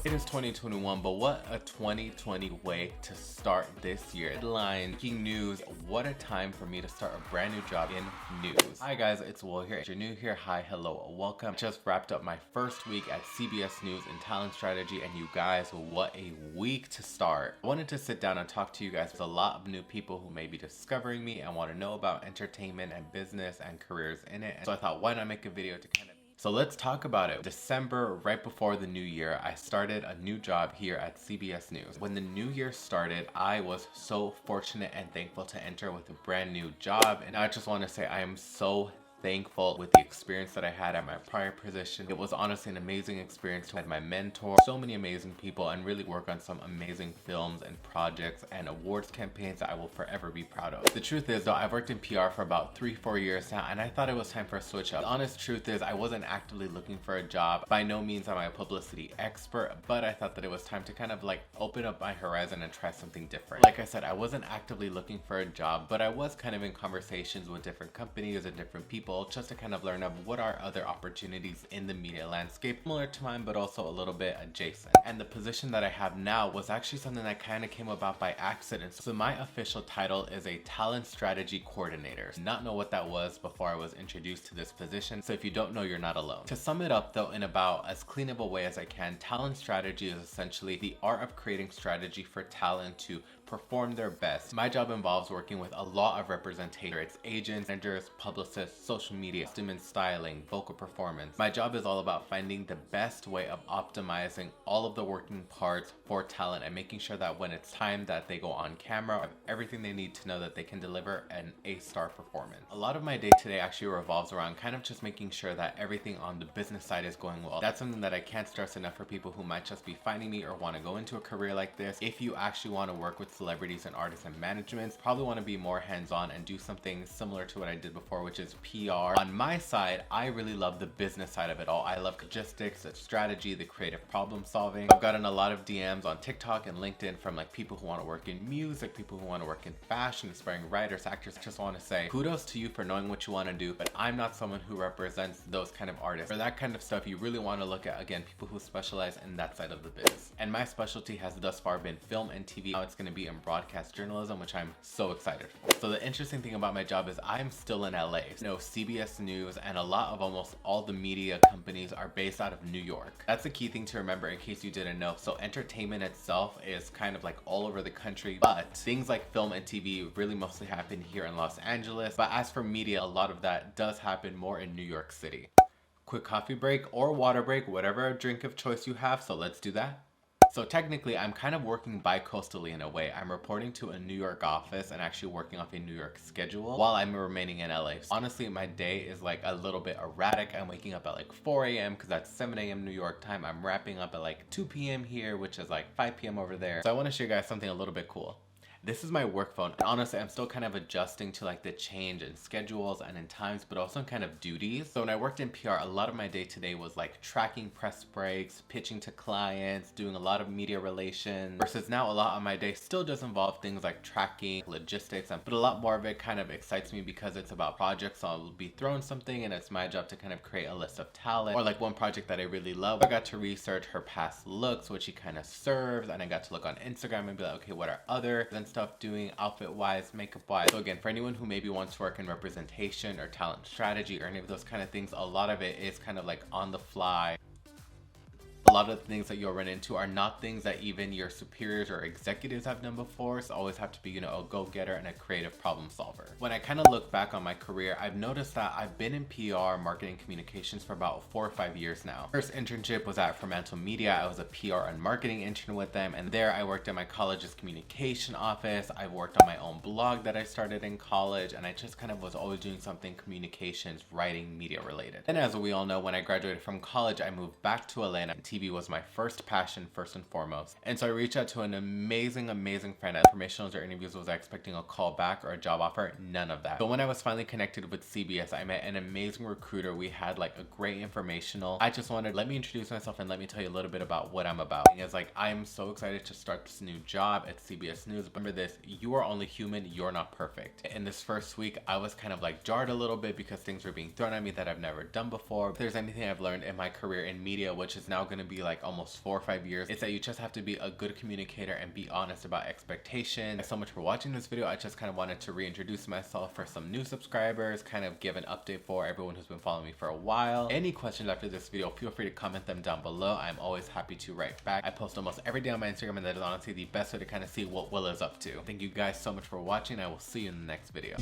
It is 2021, but what a 2020 way to start this year. Headline, breaking news, what a time for me to start a brand new job in news. Hi guys, it's Will here. If you're new here, hi, hello, welcome. Just wrapped up my first week at CBS News in talent strategy, and you guys, what a week to start. I wanted to sit down and talk to you guys. There's a lot of new people who may be discovering me and want to know about entertainment and business and careers in it. So I thought, why not make a video to kind of So let's talk about it. December, right before the new year, I started a new job here at CBS News. When the new year started, I was so fortunate and thankful to enter with a brand new job. And I just want to say I am so thankful with the experience that I had at my prior position. It was honestly an amazing experience to have my mentor, so many amazing people, and really work on some amazing films and projects and awards campaigns that I will forever be proud of. The truth is though, I've worked in PR for about 3-4 years now, and I thought it was time for a switch up. The honest truth is I wasn't actively looking for a job. By no means am I a publicity expert, but I thought that it was time to kind of like open up my horizon and try something different. Like I said, I wasn't actively looking for a job, but I was kind of in conversations with different companies and different people just to kind of learn of what are other opportunities in the media landscape similar to mine, but also a little bit adjacent. And the position that I have now was actually something that kind of came about by accident. So my official title is a talent strategy coordinator. Did not know what that was before I was introduced to this position. So if you don't know, you're not alone. To sum it up though, in about as clean of a way as I can, talent strategy is essentially the art of creating strategy for talent to perform their best. My job involves working with a lot of representation. It's agents, managers, publicists, social media, costume and styling, vocal performance. My job is all about finding the best way of optimizing all of the working parts for talent and making sure that when it's time that they go on camera, have everything they need to know that they can deliver an A-star performance. A lot of my day-to-day actually revolves around kind of just making sure that everything on the business side is going well. That's something that I can't stress enough for people who might just be finding me or want to go into a career like this. If you actually want to work with celebrities and artists and managements, probably want to be more hands-on and do something similar to what I did before, which is PR. On my side, I really love the business side of it all. I love logistics, the strategy, the creative problem solving. I've gotten a lot of DMs on TikTok and LinkedIn from like people who want to work in music, people who want to work in fashion, aspiring writers, actors. I just want to say kudos to you for knowing what you want to do, but I'm not someone who represents those kind of artists. For that kind of stuff, you really want to look at, again, people who specialize in that side of the business. And my specialty has thus far been film and TV. Now it's going to be in broadcast journalism, which I'm so excited for. So the interesting thing about my job is I'm still in LA. You know, CBS News and a lot of almost all the media companies are based out of New York. That's a key thing to remember in case you didn't know. So entertainment itself is kind of like all over the country, but things like film and TV really mostly happen here in Los Angeles. But as for media, a lot of that does happen more in New York City. Quick coffee break or water break, whatever drink of choice you have. So let's do that. So technically, I'm kind of working bi-coastally in a way. I'm reporting to a New York office and actually working off a New York schedule while I'm remaining in LA. So honestly, my day is like a little bit erratic. I'm waking up at like 4 a.m. because that's 7 a.m. New York time. I'm wrapping up at like 2 p.m. here, which is like 5 p.m. over there. So I want to show you guys something a little bit cool. This is my work phone. And honestly, I'm still kind of adjusting to like the change in schedules and in times, but also in kind of duties. So when I worked in PR, a lot of my day to day was like tracking press breaks, pitching to clients, doing a lot of media relations, versus now a lot of my day still does involve things like tracking, logistics, but a lot more of it kind of excites me because it's about projects. So I'll be throwing something and it's my job to kind of create a list of talent. Or like one project that I really love, I got to research her past looks, what she kind of serves, and I got to look on Instagram and be like, okay, what are other stuff doing outfit wise, makeup wise. So again, for anyone who maybe wants to work in representation or talent strategy or any of those kind of things, a lot of it is kind of like on the fly. A lot of the things that you'll run into are not things that even your superiors or executives have done before. So always have to be, you know, a go-getter and a creative problem solver. When I kind of look back on my career, I've noticed that I've been in PR, marketing communications for about 4 or 5 years now. First internship was at Fremantle Media. I was a PR and marketing intern with them. And there I worked at my college's communication office. I worked on my own blog that I started in college. And I just kind of was always doing something communications, writing, media related. And as we all know, when I graduated from college, I moved back to LA, and TV was my first passion, first and foremost. And so I reached out to an amazing friend. At informationals or interviews, was I expecting a call back or a job offer? None of that. But when I was finally connected with CBS, I met an amazing recruiter. We had like a great informational. I just wanted, let me introduce myself and let me tell you a little bit about what I'm about. And it's like, I'm so excited to start this new job at CBS News. But remember this, you are only human, you're not perfect. In this first week, I was kind of like jarred a little bit because things were being thrown at me that I've never done before. If there's anything I've learned in my career in media, which is now going to be be like almost 4 or 5 years. It's that you just have to be a good communicator and be honest about expectations. Thanks so much for watching this video. I just kind of wanted to reintroduce myself for some new subscribers, kind of give an update for everyone who's been following me for a while. Any questions after this video, feel free to comment them down below. I'm always happy to write back. I post almost every day on my Instagram, and that is honestly the best way to kind of see what Will is up to. Thank you guys so much for watching. I will see you in the next video.